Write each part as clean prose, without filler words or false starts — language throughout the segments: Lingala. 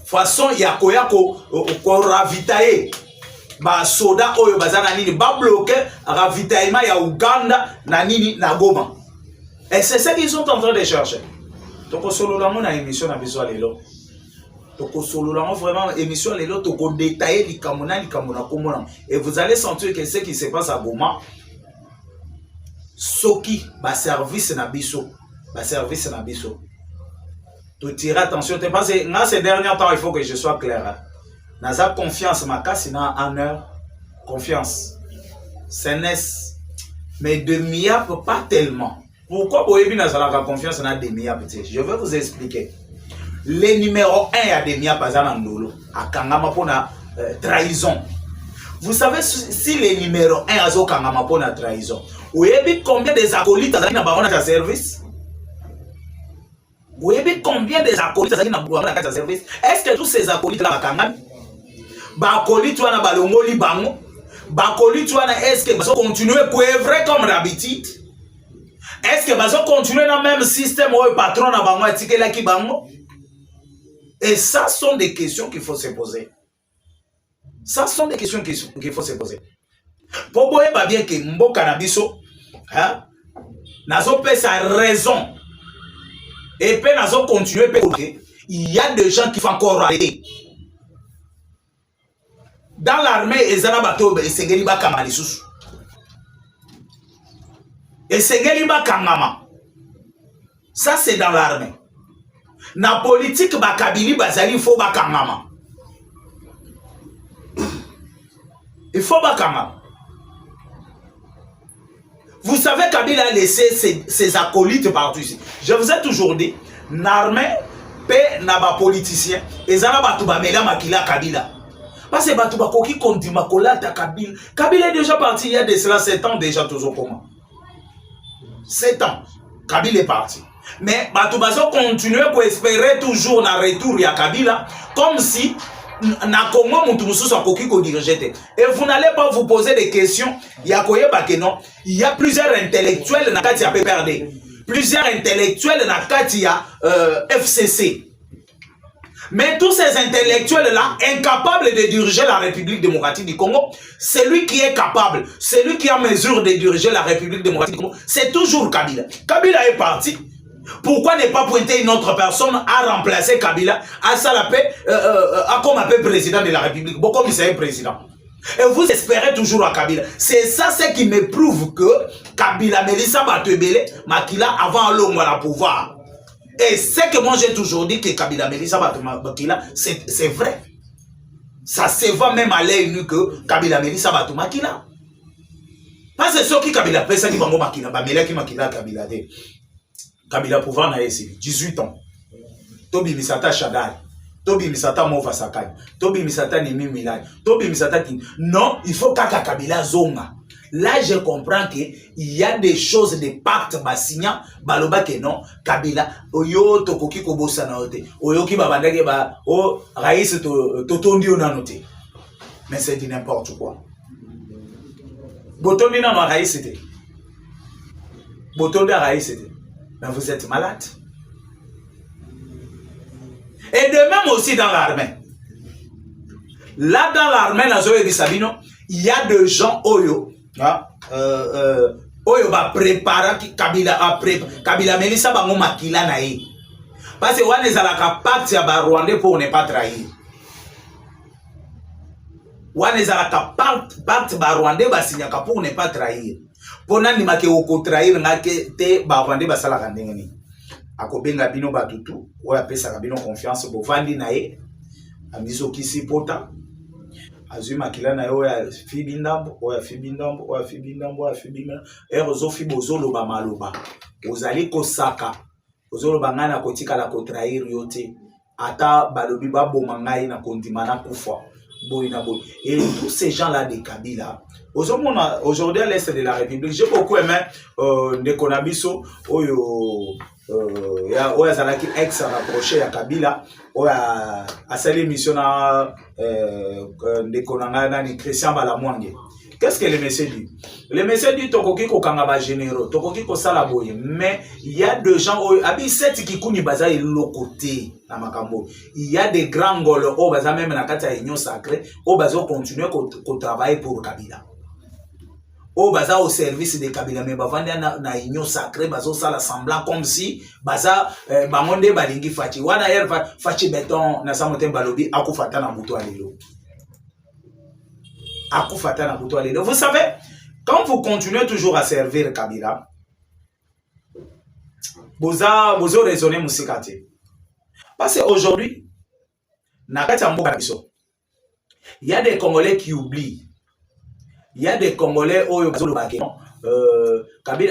façon ya ko ravitailler ba soda oyo bazana nini ba bloquer ravitaillement ya Uganda na nini na Goma. Et c'est ça qu'ils sont en train de chercher. Donc solo la mon émission na biso lelo. Donc solo la vraiment émission lelo to ko détailler likamona komona et vous allez sentir que ce qui se passe à Goma soki ba service na biso. Tu tirer attention, parce que dans ces derniers temps, il faut que je sois clair. Hein. Naza confiance, ma casse, en heure, confiance. CNS, mais demi-heure, pas tellement. Pourquoi vous avez la confiance dans demi-heure? Je vais vous expliquer. Les numéro 1 à demi-heure, par exemple, à Kangama pour la trahison. Vous savez, si les numéro 1 à Kangama pour la trahison, vous avez combien des acolytes dans le service? Vous savez combien des acolytes dans le service? Est-ce que tous ces acolytes là ba acolytes wana balongoli bango ba acolytes wana est-ce que bazo continuer couvrir comme d'habitude? Est-ce que bazo continuer dans le même système où le patron na bango etikela ki bango? Et ça sont des questions qu'il faut se poser. Ça sont des questions qu'il faut se poser. Pour boye ba bien que mboka na biso hein nazo pesa raison. Et puis, nous allons continuer. Il y a des gens qui font encore arrêter. Dans l'armée, ils ont bateau et Sengeli ba kamali susu. Et Sengeli ba kamama. Ça, c'est dans l'armée. Na politique, ba kabili bazali faut ba kamama. Il faut ba kamama. Vous savez, Kabila a laissé ses acolytes partout ici. Je vous ai toujours dit, l'armée, n'a pas politicien, et ça n'a pas mela makila Kabila. Parce que Batouba Koki kondi makola ta Kabila. Kabila est déjà parti il y a de cela 7 ans déjà, toujours comment 7 ans. Kabila est parti. Mais Batouba continue à espérer toujours un retour à Kabila, comme si na Congo et vous n'allez pas vous poser des questions. Il y a plusieurs intellectuels na kati ya PPRD, plusieurs intellectuels na kati ya FCC. Mais tous ces intellectuels là incapables de diriger la République démocratique du Congo, celui qui est capable, celui qui a mesure de diriger la République démocratique du Congo, c'est toujours Kabila. Kabila est parti. Pourquoi ne pas pointer une autre personne à remplacer Kabila, à Salapé, à comme un peu président de la République, bon, comme il est président. Et vous espérez toujours à Kabila. C'est ça ce qui me prouve que Kabila Melissa Batebele, Makila avant l'homme à la pouvoir. Et c'est que moi j'ai toujours dit que Kabila Melissa Batebele, c'est vrai. Ça se voit même à l'œil nu que Kabila Melissa Batebele. Parce que ceux qui Kabila fait ça, qui vont Makila, Bamela qui Makila Kabila de. Kabila pouvoir na esi 18 ans. Tobi misata Shadal. Tobi misata Mova Sakai. Tobi misata Nimi Milai. Tobi misata Kin. Non, il faut Kaka Kabila Zonga. Là, je comprends qu'il y a des choses, des pactes basigna, baloba que non, Kabila, oyo tokoki kobosa na ote. Oyo ki babandake ba, o raïs totondi na note. Mais c'est du n'importe quoi. Botondi na no raïs c'était. Botondi a raïs c'était. Mais vous êtes malade. Et de même aussi dans l'armée. Là, dans l'armée, il y a des gens oyo. Oyo va préparer Kabila Melissa bango makila na ye. Parce que on est à la pacte ya ba Rwandais pour ne pas trahir. On est à la pacte ba Rwandais ba signaka pour ne pas trahir. Pona ni make oko trahir ngake te ba Rwandais ba sala kandenge ni. Akobenga bino batutu, oya pesa bino confiance bo vandi na ye. Amizo kisi pota. Azui makila na yo ya fibindambo, oya fibindambo, oya fibindambo, oya fibindambo. Erozo fibozolo ba maloba. Ozali kosaka. Ozolo bangana kotika la kotrahir yote. Ata balobi ba bomangai na kondimana kufa. Et tous ces gens-là de Kabila, aujourd'hui à l'est de la République, j'ai beaucoup aimé de Konabiso, Zalaki ex rapproché à Kabila, à cette émission de Konanga, Christian Balamwange. Qu'est-ce que le monsieur dit? Le monsieur dit tokoki ko kangaba généraux, tokoki ko salaboye, mais il y a des gens abi set qui kuni baza le côté na makambo. Il y a des grands golo o baza même na kati ya union sacrée, o baza continuer ko travailler pour Kabila. O baza au service de Kabila mais bavandi na union sacrée bazo sala semblant comme si baza bangonde balingi fachi. Wana yer fachi beton na samote balobi akufata na mutu alelo. Vous savez, quand vous continuez toujours à servir Kabila, vous avez raisonné Moussikate. Parce qu'aujourd'hui, il y a des Congolais qui oublient. Il y a des Congolais qui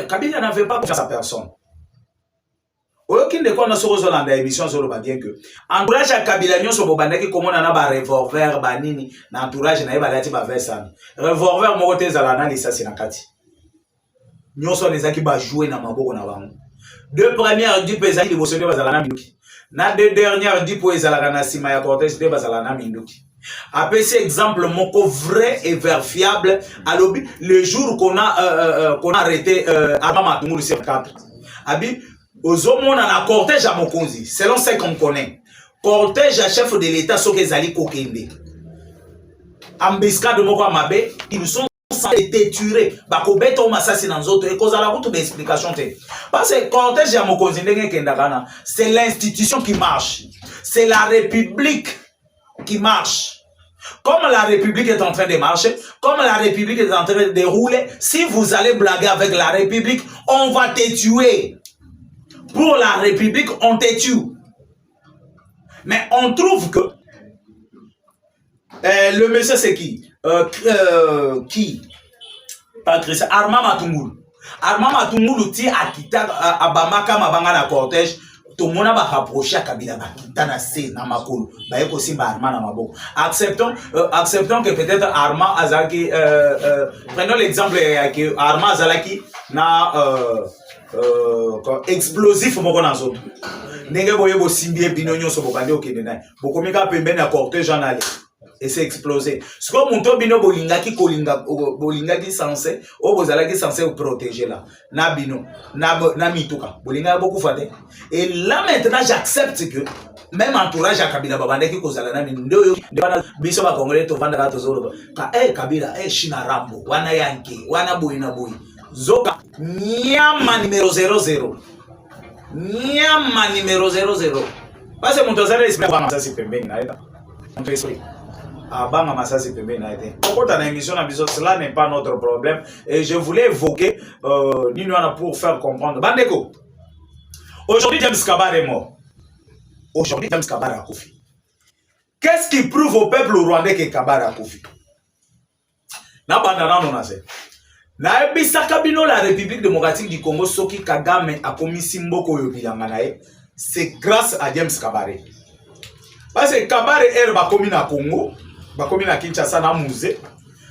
Kabila n'avait pas confiance à personne. Aucun de quoi nous sommes dans l'émission sur le bien que entourage à Kabila nyo so bobandaki comme on a ba revolver banini na entourage na ibalati ba versa revolver moko te zala na lisa sinakati nyo so nezaki ba jouer na maboko na bango deux premières dupes ezaki liboso de bazala na minduki na deux dernières dupes ezala na sima ya cortège de bazala na minduki. Après cet exemple moko vrai et vérifiable à l'obi le jour qu'on a arrêté Arma Matumulu sur 4 abi Ozomona na cortège à Mokonzi, selon ce qu'on connaît. Cortège à chef de l'État, ce qu'ils allaient kokende. Embuscade moko mabe, ils sont censés détruire. Bakobeta ou assassinat d'autres et cause à la route d'explication. Parce que cortège à Mokonzi, c'est l'institution qui marche. C'est la République qui marche. Comme la République est en train de marcher, comme la République est en train de dérouler, si vous allez blaguer avec la République, on va te tuer. Pour la République, on te tue. Mais on trouve que le monsieur c'est qui? Qui? Patrice Arma Matumulu. Arma Matumulu ti akita abamaka mabanga na cortège. Tout le monde va rapprocher à Kabila bakita na se na makolo. Ba yeko simba Arma na maboko. Acceptons que peut-être Arma Azaki prenons l'exemple que Arma Azalaki na explosif moko na zoto ndenge boye bo simbi bino nyonso bokande okende na bokomika pembeni ya cortège en aller et c'est explosé ce que monto bino bolingaki censé o bozalaki censé vous protéger là na bino na mituka bolinga beaucoup fate et là maintenant j'accepte que même entourage à Kabila babandaki kozala na bino ndio bana biso ba congolais to vanda ka tozolo ka Kabila China Rambo wana yanke wana boyina boyi Zoka Nyama numéro 00. Nyama numéro 00. Parce que mon tozer est esprit banga masasi pembeni na eda. Mon esprit. Banga masasi pembeni na eda. Pourquoi dans l'émission na biso cela n'est pas notre problème et je voulais évoquer Ninoana pour faire comprendre. Bandeko. Aujourd'hui James Kabara est mort. Aujourd'hui James Kabara a Kofi. Qu'est-ce qui prouve au peuple rwandais que Kabara a Kofi? Na bandana non assez. Na ebisaka bino la République démocratique du Congo soki Kagame a komisi mboko yo bilanga nae, c'est grâce à James Kabare. Parce que Kabare bakomi na Congo, bakomi na Kinshasa na musée.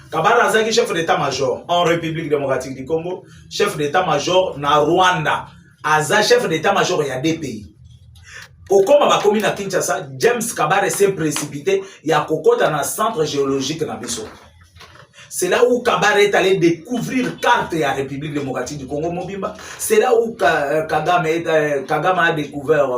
Kabare azaki chef d'état-major en République démocratique du Congo, chef d'état-major na Rwanda, aza chef d'état-major ya deux pays. Kokoma bakomi na Kinshasa, James Kabare s'est précipité ya kokota na centre géologique na biso. C'est là où Kabare est allé découvrir carte de la République démocratique du Congo Mobimba. C'est là où Kagame a découvert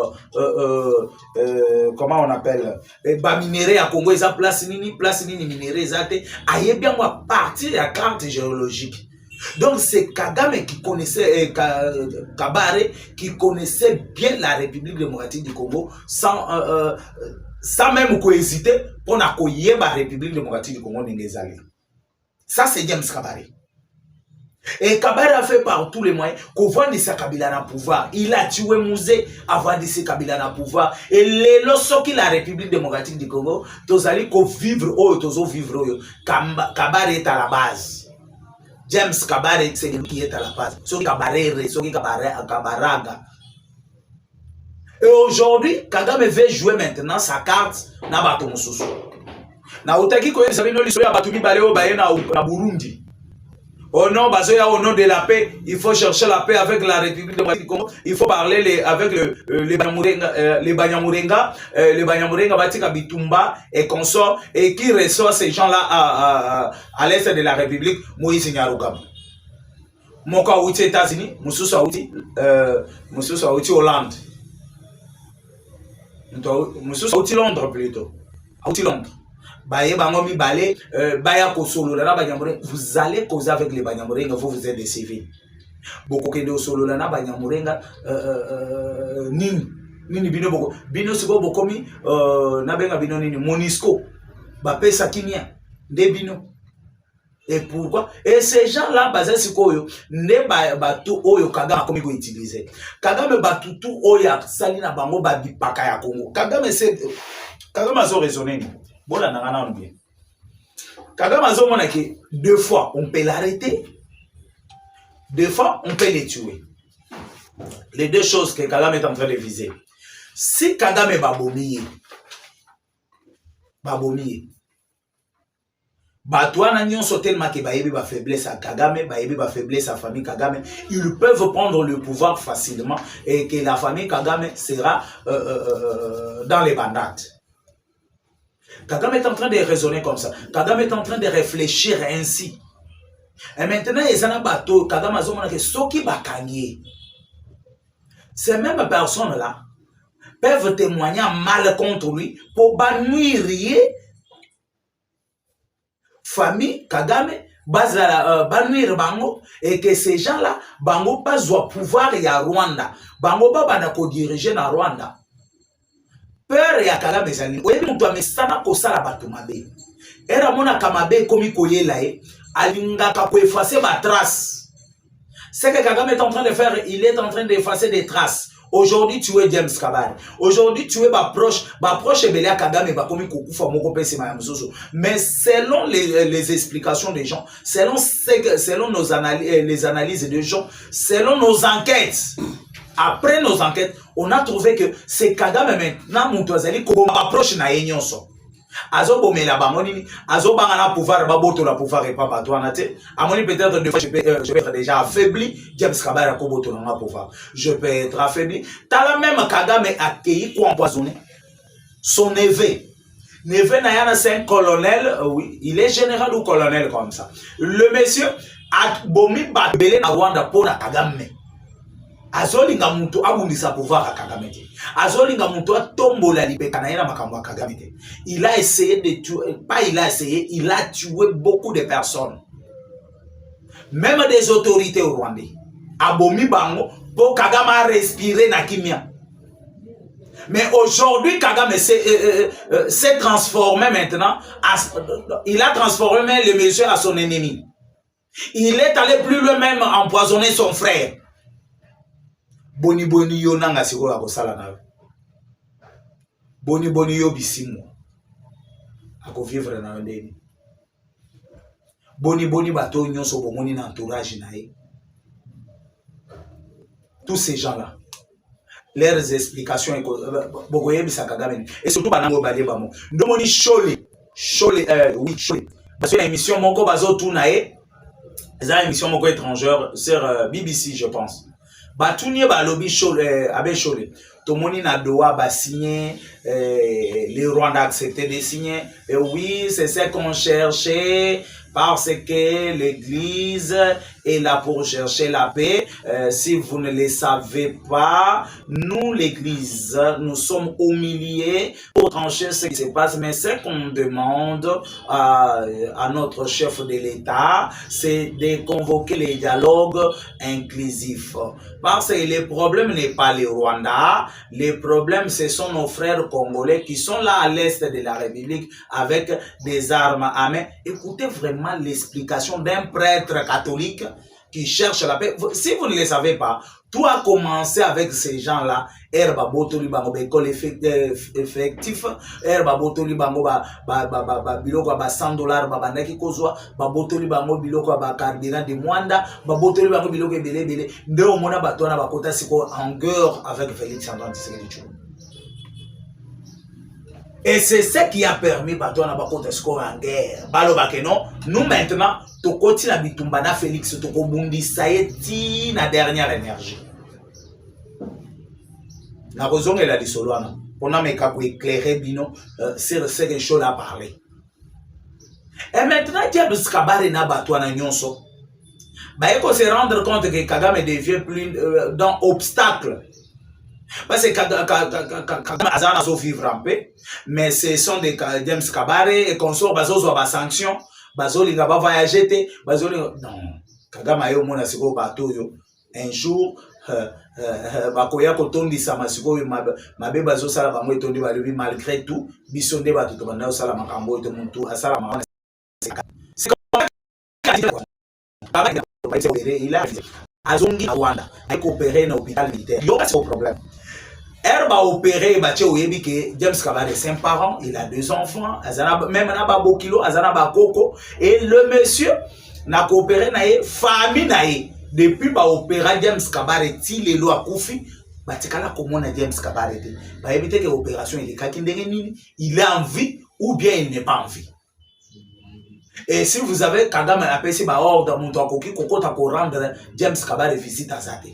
comment on appelle minerai à Congo. Ils ont place nini minerai zate. Aïe bien moi partir de la carte géologique. Donc c'est Kagame qui connaissait Kabare qui connaissait bien la République démocratique du Congo sans même hésiter pour n'accueillir la République démocratique du Congo n'engezali. Ça, c'est James Kabare. Et Kabare a fait par tous les moyens qu'avant de sa Kabila na pouvoir, il a tué Mouzé avant de sa Kabila na pouvoir. Et les lorsqu'il qu'il la République démocratique du Congo, tous allez vivre, Kabare est à la base. James Kabare, c'est lui qui est à la base. Ce qui Kabaraga. Et aujourd'hui, Kagame veut jouer maintenant sa carte na bato mususu. Na utaki ko yesa bino liso ya batu mibale o baye na Burundi. Au nom de la paix, il faut chercher la paix avec la République démocratique du Congo. Il faut parler avec les Banyamurenga, Batika Bitumba et consorts, et qui reçoit ces gens-là à l'est de la République, Moïse Nyarugaba. Moka outi États-Unis, Moussoussa outi Hollande. Moussoussa outi Londres plutôt. Outi Londres. Vous allez causer avec les Banyamurenga, vous êtes des civils. Beaucoup de solo lana Banyamurenga nini bino boko bino siko bokomi nabenga bino nini Monisco bapesa kimia de bino. Et pourquoi? Et ces gens-là, basés sur quoi? Ne batu oyo Kagame comme il utiliser. Kagame batu tout oya salina bango babi pakaya Congo. Kagame c'est Kagame a raisonné. Bon là nangana on bien. Kagame a mona que deux fois on peut l'arrêter, deux fois on peut le tuer. Les deux choses que Kagame est en train de viser. Si Kagame babomiye, Batouana nyonso tellement que bayebi ba faiblesse à Kagame, bayebi ba faiblesse à famille Kagame, ils peuvent prendre le pouvoir facilement et que la famille Kagame sera dans les bandades. Kagame est en train de raisonner comme ça. Kagame est en train de réfléchir ainsi. Et maintenant, les gens bateau, Kagame a dit que ceux qui bakangé, ces mêmes personnes-là peuvent témoigner mal contre lui pour bannir famille Kagame, bannir bango, et que ces gens-là, bango pas pouvoir ya Rwanda, bango pas banako diriger na Rwanda. Peur ya Kagame zali, oyebi mutu amesana kosala bato mabe. Era mona kamabe komi koyela e, alingaka ko effacer ma trace. Ce que Kagame est en train de faire, il est en train d'effacer des traces. Aujourd'hui, tu es James Kabari. Aujourd'hui, tu es ma proche Belia Kagame, bakomi kokufa moko pese mayamusoso. Mais selon les explications des gens, selon les analyses des gens, selon nos enquêtes, après nos enquêtes, on a trouvé que c'est Kagame maintenant, Moutouazali, qu'on approche na yenyonso. Azo bomela bamonini, azo bangana pouvoir, baboto la pouvoir et pas batouana te. Amoni peut-être deux fois je peux être déjà affaibli. James Kabara koboto na pouvoir. Je peux être affaibli. T'as la même Kagame accueilli quoi empoisonné. Son neveu. Neveu Nayana c'est un colonel, oui, il est général ou colonel comme ça. Le monsieur a bomi babele na Rwanda pour na Kagame. Azolinga mutu abundisa pouvoir à Kagame. Azolinga mutu atombola libeka na yena makambo à Kagame. Il a essayé de tuer, pas il a essayé, il a tué beaucoup de personnes. Même des autorités au Rwanda. Abomi bango pour Kagame a respiré na kimia. Mais aujourd'hui Kagame s'est transformé maintenant, il a transformé le monsieur à son ennemi. Il est allé plus loin, même empoisonner son frère. Boni boni yo nanga sikola kosala na boni boni yo bisimo ako vivre na ndeni boni boni bato nyonso bomoni na entourage na ye. Tous ces gens-là, leurs explications bokoye bisaka Kagame et surtout banango balé bamo ndomoni Shole oui Shole parce que émission moko bazo tuna ye eza émission moko étrangère sur BBC je pense. Batounier ba lobby Shole abe Shole tomoni na doa ba signé les Rwandais accepté de signer et oui c'est ce qu'on cherchait parce que l'église est là pour chercher la paix. Si vous ne le savez pas, nous l'église nous sommes au milieu pour trancher ce qui se passe, mais ce qu'on demande à notre chef de l'État, c'est de convoquer les dialogues inclusifs. Parce que le problème n'est pas le Rwanda, le problème ce sont nos frères congolais qui sont là à l'est de la République avec des armes à main. Écoutez vraiment l'explication d'un prêtre catholique qui cherche la paix. Si vous ne le savez pas, tout a commencé avec ces gens-là. Herba botoli bango école effectif. Herba botoli bango biloko ba $100 babandaki kozwa. Ba botoli bango biloko ba carburant de Mwanda. Ba botoli bango biloko ebele. Nde omona bato na bakota siko en guerre avec Félix Antoine Tshisekedi Tshilombo. Et c'est ce qui a permis bato na bakota score en guerre. Balo bakeno, nous maintenant, to koti na bitumba na Félix to ko bundisa yeti na dernière énergie. Na raison elle a dit soloana. On a meka pour éclairer bino sur ce que chose à parler. Et maintenant, James Kabare na bato na nyonso. Bah, il faut se rendre compte que Kagame devient plus dans obstacle. Parce que Kagame a vivre en paix, mais ce sont des James Kabare et consorts, bazo ba sanction, bazo linga ba voyager, bazo non. Kagame a eu mon asiko bateau yo. Un jour, bakoya kotondi sa masiko mabe bazo sala bango etondi ba lebi malgré tout, bisonde ba tout bana sala makambo ete muntu asala ma. C'est comme il a azongi à Rwanda, il a coopéré dans l'hôpital militaire. Il y a un problème. Elle va opérer, James Kabare, 5 parents, il a 2 enfants, même na Bokilo, Azana Koko, et le monsieur n'a coopéré na famille depuis ba opérer James Kabare, ti les lois Koufi, batikala comment na James Kabare, ba éviter que l'opération il est en vie ou bien il n'est pas en vie. Et si vous avez Kagame appelé si ba ordre mon tokoki koko ta ko rendre James Kabare visite à Zate.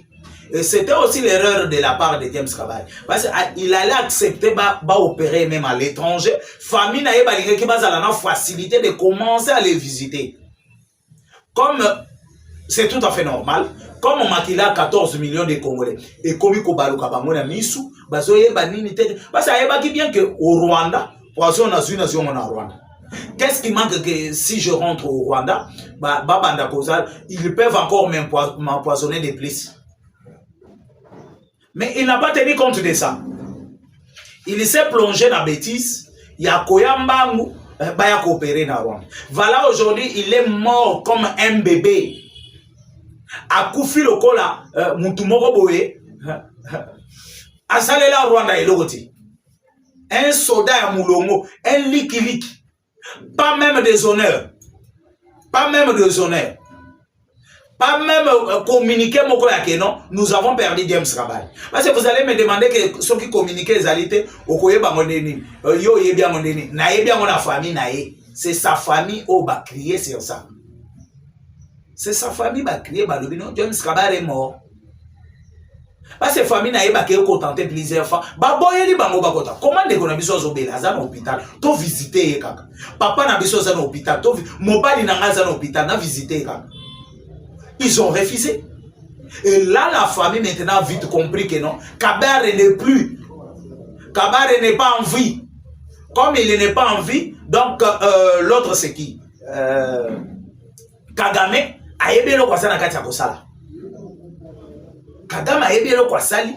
Et c'était aussi l'erreur de la part de James Kabare. Parce qu'il allait accepter ba opérer même à l'étranger. Famille na yeba linge ki bazala na facilité de commencer à les visiter. Comme c'est tout à fait normal, comme on makila 14 millions de Congolais et comme ko baluka bango na misu, bazo yeba nini tete. Parce que yeba ki bien que au Rwanda, poisson na zui na zui na Rwanda. Qu'est-ce qui manque que si je rentre au Rwanda, ils peuvent encore m'empoisonner de plus. Mais il n'a pas tenu compte de ça. Il s'est plongé dans la bêtise. Il y a Koyambangu, il a coopéré dans Rwanda. Voilà, aujourd'hui, il est mort comme un bébé. A Koufi Lokola, Moutumoro Boye, a Salela Rwanda et Logoti. Un soldat à Moulongo, un liki-liki. Pas même des honneurs. Pas même des honneurs. Pas même communiquer non. Nous avons perdu James Kabare. Parce que vous allez me demander que ceux qui communiquent les alités, yo bien mon famille c'est sa famille qui va crier sur ça. C'est sa famille qui va crier James Kabare est mort. Parce que la famille n'a pas contenté plusieurs fois. Comment est-ce qu'on a besoin d'un hôpital? Tu as visité. Papa n'a besoin d'un hôpital. Mon père n'a pas besoin d'un hôpital. N'a visité. Ils ont refusé. Et là, la famille maintenant a vite compris que non. Kabare n'est plus. Kabare n'est pas en vie. Comme il n'est pas en vie, donc l'autre c'est qui? Kagame a aimé le Kwasana Katiakosala. Kagame a aimé le Kwasali.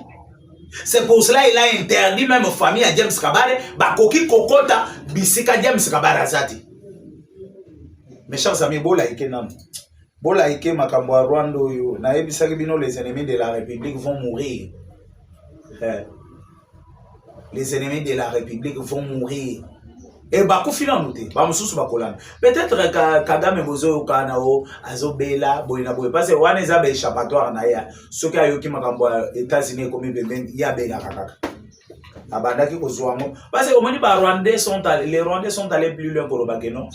C'est pour cela qu'il a interdit même famille à James Kabare, Bakoki Kokota, Bisika James Kabare Azati. Mes chers amis, Bolaïke Makambo Rwando, les ennemis de la République vont mourir. Les ennemis de la République vont mourir. Et Bakou Filanouté, peut-être que Kagame Bozo Kanao, Azobela, Boina Boy, parce que Waneza échappatoire Naya, ce qui a eu qui m'a États-Unis comme il y a Bela Kakaka. Abandaki Kozouamo. Parce que au moins les Rwandais sont allés plus loin que le Bageno,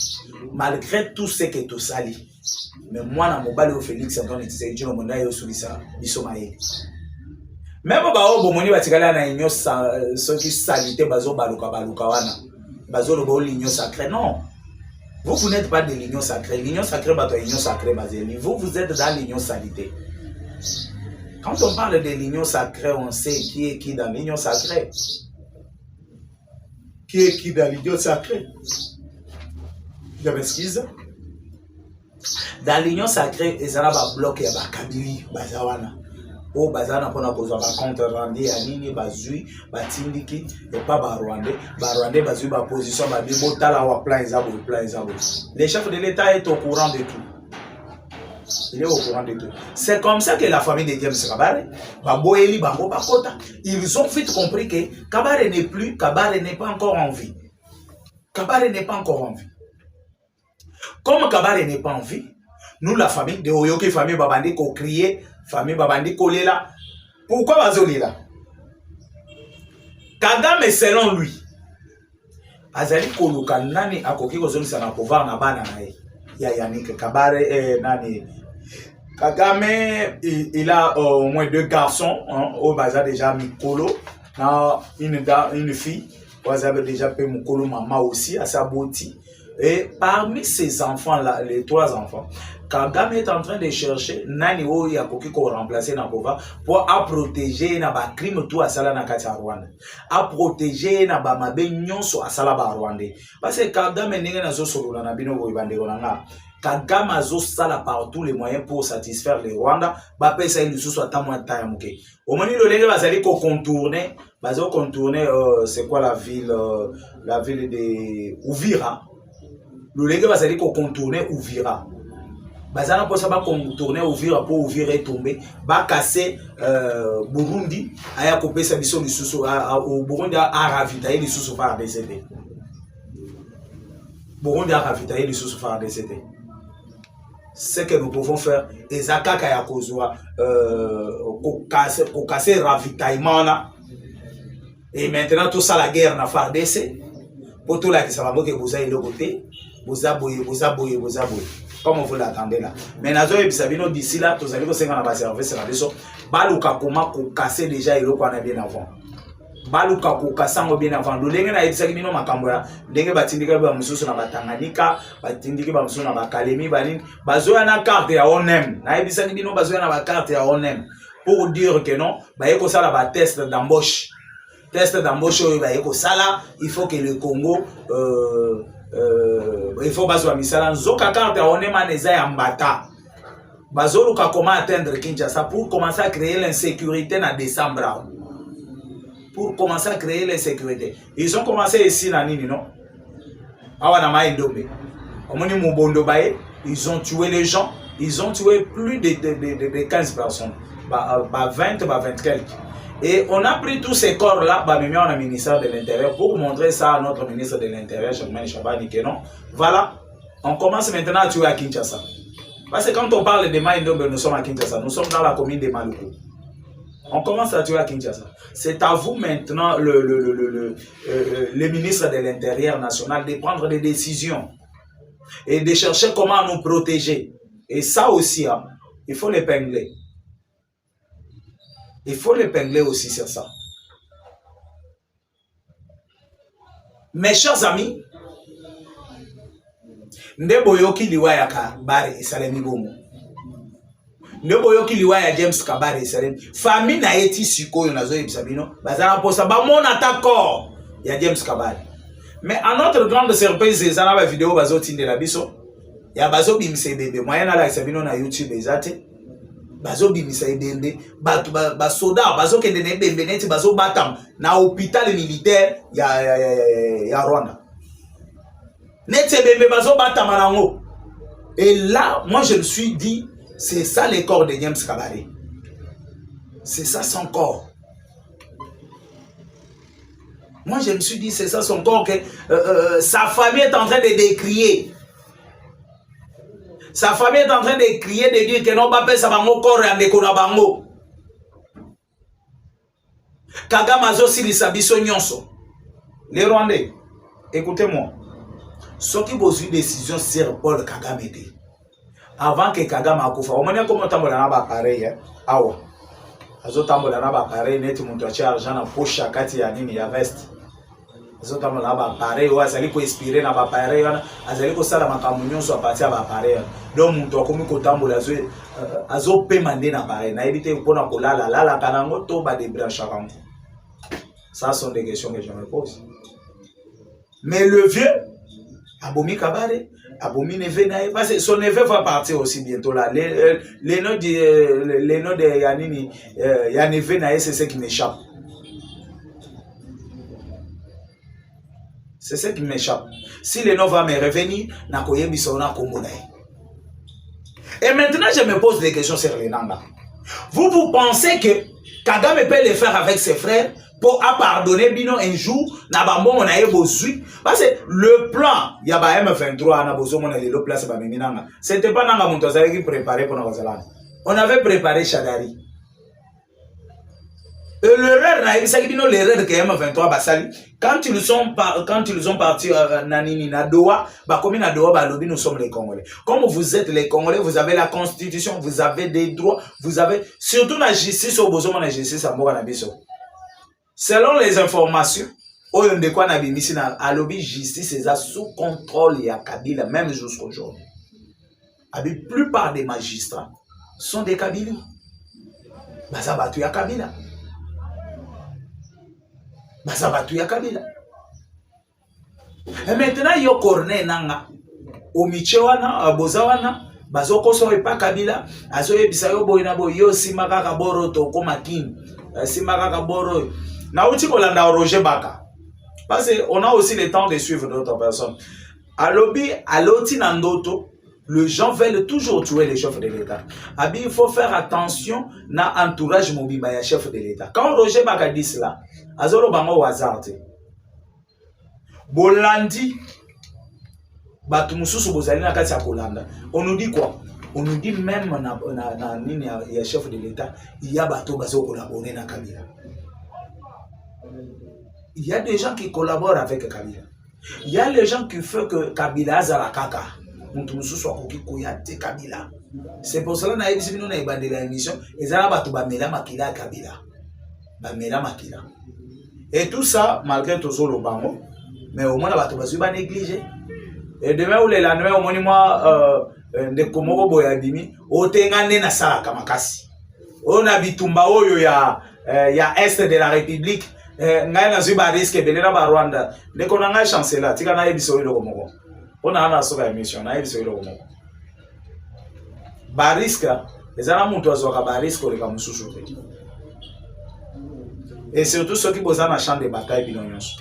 malgré tout ce que tout sali. Mais moi, na mobile au Félix Antoine Tshisekedi no monda yo sulisa bisomaye. Même bao bomoni batikala na inyo so qui salité bazo baluka wana. Bazo lo l'union sacrée non. Vous n'êtes pas de l'union sacrée. L'union sacrée bato l'union sacrée basée. Vous êtes dans l'union salité. Quand on parle de l'union sacrée, on sait qui est qui dans l'union sacrée. Qui est qui dans l'union sacrée? Je m'excuse. Dans l'union sacrée, ils ont un bloc et un kabili, bazawana. Oh, bazana pour nous poser un compte rendu à Nini, bazui, batindiki, et pas barwandais. Barwandais, bazui, ba position, ba bibo, tala wa plan zabo. Le chef de l'État est au courant de tout. Il est au courant de tout. C'est comme ça que la famille de James Kabare, Baboeli, Bango, Bakota, ils ont vite compris que Kabare n'est plus, Kabare n'est pas encore en vie. Kabare n'est pas encore en vie. Comme Kabare n'est pas en vie, nous, la famille de Oyoki, famille Babandi, qu'on criait, famille Babandi, qu'on est là. Pourquoi Bazoli là? Kagame, selon lui, azali koluka nani akoki kozongisa na pouvoir na bana na ye ya Yannick Kabare nani Kagame. Il a au moins 2 garçons au bazar déjà Mikolo na une fille vous avez déjà payé Mikolo maman aussi à sa beauté. Et parmi ces enfants là, les 3 enfants, Kagame est en train de chercher nani o ya koki ko remplacer na pouvoir pour à protéger na ba crime tout à sala na kati ya Rwanda, à protéger na ba mabe nyonso à sala ba Rwanda. Parce que Kagame ndenge na zo solola na bino boy bandeko na nga, Kagame azo sala par tous les moyens pour satisfaire les Rwanda, ba pesa ili susu ata mwa ta ya muke. Omoni lo lenge bazali ko contourner, bazo contourner c'est quoi la ville de Uvira. Le lenge bazali ko contourner Uvira. Bazana pour ça ba contourner Uvira pour Uvira est tombé, ba casser Burundi, aya couper sa mission lisusu au Burundi a ravitailler lisusu par DCT. Burundi a ravitailler lisusu par DCT. Ce que nous pouvons faire, ezaka kaya kozwa ko casser ravitaillement là. Et maintenant tout ça la guerre na FARDC pour tout là qui ça va que vous avez le côté, vous aboyez. Comme vous l'attendez là. Mais nazo et bisabino d'ici là, tous allez vous na ba service na biso. Baluka comment ko casser déjà ilo ko na bien avant. Baluka ko kasango bien avant. Ndenge na ebisa bino makambo ya ndenge batindika ba mususu na Tanganyika, batindiki ba mususu na ba Kalemi balini, bazoya na carte ya ONEM. Na ebisa bino bazoya na ba carte ya ONEM pour dire que non, ba yeko sala ba test d'embauche. Test d'embauche ba yeko sala, il faut que le Congo il faut bazoa misala nzoka carte ya ONEM aneza ya mbata. Bazoluka comment atteindre Kinshasa pour commencer à créer l'insécurité en décembre. Pour commencer à créer l'insécurité. Ils ont commencé ici na nini non? Awana Maïndombe. Omoni Mubondo Baye, ils ont tué les gens, ils ont tué plus de 15 personnes. 20, 20 quelques. Et on a pris tous ces corps-là, on a ministère de l'Intérieur pour montrer ça à notre ministre de l'Intérieur, Germain Chabani, que non. Voilà, on commence maintenant à tuer à Kinshasa. Parce que quand on parle de Maïndombe, nous sommes à Kinshasa, nous sommes dans la commune de Maluku. On commence à tuer à Kinshasa. C'est à vous maintenant, le ministre de l'Intérieur national, de prendre des décisions et de chercher comment nous protéger. Et ça aussi, hein, il faut l'épingler. Il faut l'épingler aussi sur ça. Mes chers amis, Ndeboyoki liwaya Kabare Salemi Bomo. Ndeboyoki liwaya James Kabare Salemi. Famille na eti sikoyo nazo ebisabino. Bazana posa ba mon attaquant ya James Kabare. Mais à notre grande surprise, ezana ba vidéo bazo tinde la biso. Ya bazo bimse bebe. Moyen na la sabino na YouTube ezate. Bazo bimisa ebembe batu ba soda bazo kende ne bembe neti bazo batam na hôpital militaire ya Rwanda neti bembe bazo batam nango. Et là moi je me suis dit c'est ça le corps de James Kabare, c'est ça son corps. Moi je me suis dit c'est ça son corps que sa famille est en train de décrier. Sa famille est en train de crier, de dire que non, pas ça va mon corps et en bango. Kagame azo silisa biso nyonso. Les Rwandais, écoutez-moi. Ceux qui ont eu décision sur Paul Kagame était. Avant que Kagame akufa, on m'a comment tambola na ba pareil awa. Azo tambola na ba pareil net muntu acha argent na poche kati ya nini ya veste. Azo tambola na ba pareil ou azali ko inspirer na ba pareil azali ko sala makambo nyonso a partir ba pareil. Donc muntu akomi ko tambola azo pemande na pareil na ebite pona ko lala kanango to ba débrancher kango. Ça sont des questions que je me pose. Mais le vieux Abomi Kabare, Abomi Neve Nae, parce que son neveu va partir aussi bientôt là. Les noms de Yanini, Yaneve Nae, c'est ce qui m'échappe. C'est ce qui m'échappe. Si le nom va me revenir, Nakoye Bisona Komonae. Et maintenant, je me pose des questions sur les Nanga. Vous pensez que Kagame peut le faire avec ses frères pour pardonner Bino un jour, Nabambo on a eu besoin. Parce que le plan, il y a M23, le plan, c'était pas Nanga Montazari qui préparait pour Navazalane. On avait préparé Chagari. Et l'erreur, l'erreur que M23 Basali, quand ils ont parti Nanini Nadoa, comme Nadoa, nous sommes les Congolais. Comme vous êtes les Congolais, vous avez la constitution, vous avez des droits, vous avez surtout la justice au besoin de la justice à Moanabiso. Selon les informations, au de quoi Nabimisi à lobby justice est sous contrôle et à Kabila, même jusqu'à aujourd'hui. La plupart des magistrats sont des Kabila. Bazabatu ya Kabila. Bazabatu ya Kabila. Et maintenant, yo corne nanga. Omichewana, bozawana, bazoko so pas Kabila. Azo yebisa yo boyina bo yo simaka kaboro to koma king. Simaka kaboro. Na uti kolanda Roger Baka. Parce qu'on a aussi le temps de suivre d'autres personnes. À lobby, à l'oti nandoto, les gens veulent toujours tuer les chefs de l'État. Il faut faire attention à l'entourage mobile du chef de l'État. Quand Roger Baka dit cela, Azoro Bango Wazarte, Bolandi, Batumususu Bozalina Katsa Kolanda, on nous dit quoi? On nous dit même le chef de l'État, il y a Bato Bazo collaborer dans Kabila. Il y a des gens qui collaborent avec Kabila. Il y a les gens qui font que Kabila a kaka. C'est pour cela que nous avons bandé l'émission. Et tout ça, malgré tout ça, mais au moins, on va négliger. Et demain, ou le lendemain, au moins, moi, de Komoro Boyadimi, au Tengane Nasa Kamakasi. On a Bitumba, il y a Est de la République. Ngai na zuba risque belera ba Rwanda ndeko na ngai chancela tika na ebiso ile komoko ona ana soka emission na ebiso ile komoko ba risque ezana muntu azoka ba risque le kamususu et surtout ceux qui bossent na champ de bataille binonyos.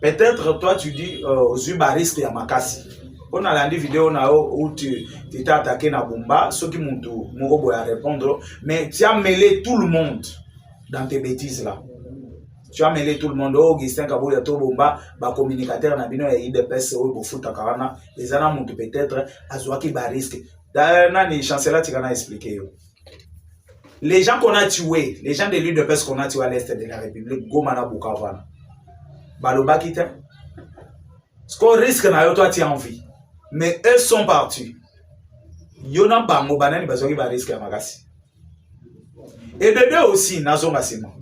Peut-être toi tu dis zuba risque ya makasi on a landi vidéo na où tu t'es attaqué na bomba ceux qui muntu moko boya répondre mais tu as mêlé tout le monde dans tes bêtises là. Tu as mêlé tout le monde. Augustin Kaboya Tobomba, communicateur Nabino et IDPS, Bofuta Karana, les Anna montent peut-être à Zouaki Barisque. D'ailleurs, les chanceliers qui ont expliqué. Les gens qu'on a tués, les gens de l'IDPS qu'on a tués à l'est de la République, Gomana Bukavana, Baloba Kita, ce qu'on risque, toi tu as envie. Mais eux sont partis. Yona Bango Banani Bazoki Barisque à Magasi. Et de deux aussi, Nazo Massimo.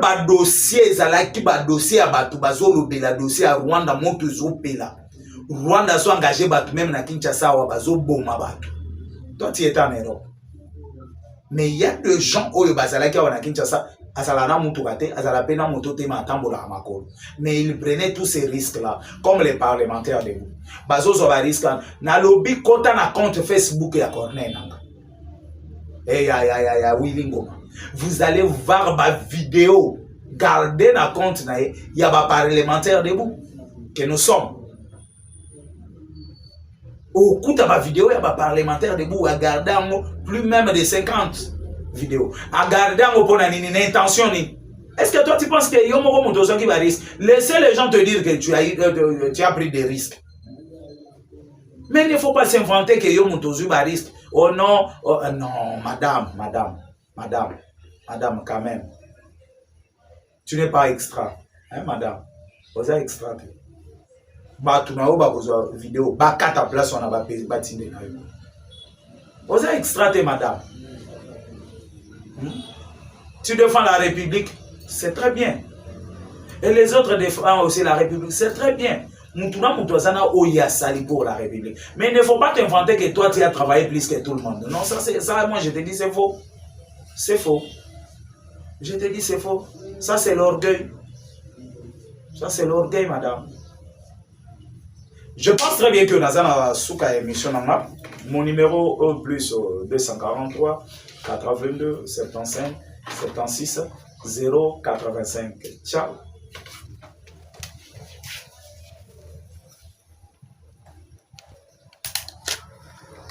Ba dossier zalaki ba dossier à batu bazolo bela dossier à Rwanda moto zopela Rwanda so engagé batu même na Kinshasa wa bazo boma batu. Toi tu es en Europe. Mais il y a des gens oyo bazalaki wa na Kinshasa azala na moto kate azala pena moto te matambola makolo. Mais ils prenaient tous ces risques là comme les parlementaires de vous. Bazo zo ba risque na lobby kota na compte Facebook ya Corneille nanga. Ya Willingoma. Vous allez voir ma vidéo. Gardez la compte, il y a des parlementaires debout que nous sommes. Au coup de ma vidéo, il y a des parlementaires debout. À garder plus même de 50 vidéos. À garder pour une intention. Est-ce que toi tu penses que Yomo Motozo qui va risque? Laissez les gens te dire que tu as pris des risques. Mais il ne faut pas s'inventer que Yomo Motozo va risque. Oh non, non, madame, quand même. Tu n'es pas extra. Hein, madame? Vous êtes extra. Bah, tu n'as pas besoin de vidéo. Bah, 4 places, on a bâti. Vous êtes extra, madame. Tu défends la République, c'est très bien. Et les autres défendent aussi la République, c'est très bien. Pour la République. Mais il ne faut pas t'inventer que toi, tu as travaillé plus que tout le monde. Non, ça moi, je te dis, c'est faux. C'est faux. Je te dis, c'est faux. Ça, c'est l'orgueil. Ça, c'est l'orgueil, madame. Je pense très bien que Nazana Souka émission mon numéro plus 243 82 75 76 085. Ciao.